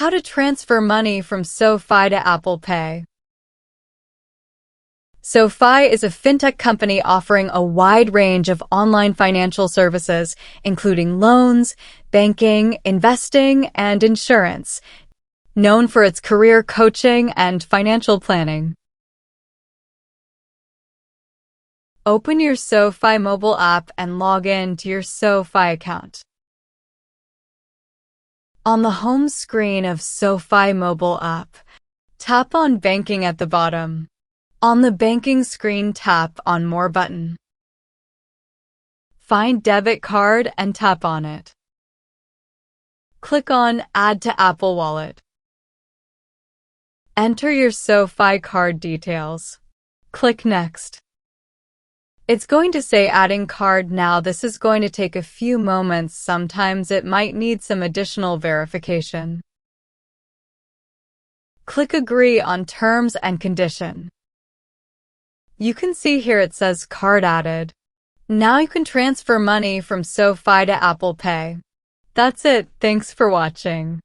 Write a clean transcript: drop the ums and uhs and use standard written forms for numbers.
How to transfer money from SoFi to Apple Pay. SoFi is a fintech company offering a wide range of online financial services, including loans, banking, investing, and insurance, known for its career coaching and financial planning. Open your SoFi mobile app and log in to your SoFi account. On the home screen of SoFi mobile app, tap on Banking at the bottom. On the banking screen, tap on More button. Find Debit Card and tap on it. Click on Add to Apple Wallet. Enter your SoFi card details. Click Next. It's going to say adding card now. This is going to take a few moments. Sometimes it might need some additional verification. Click Agree on Terms and Condition. You can see here it says card added. Now you can transfer money from SoFi to Apple Pay. That's it. Thanks for watching.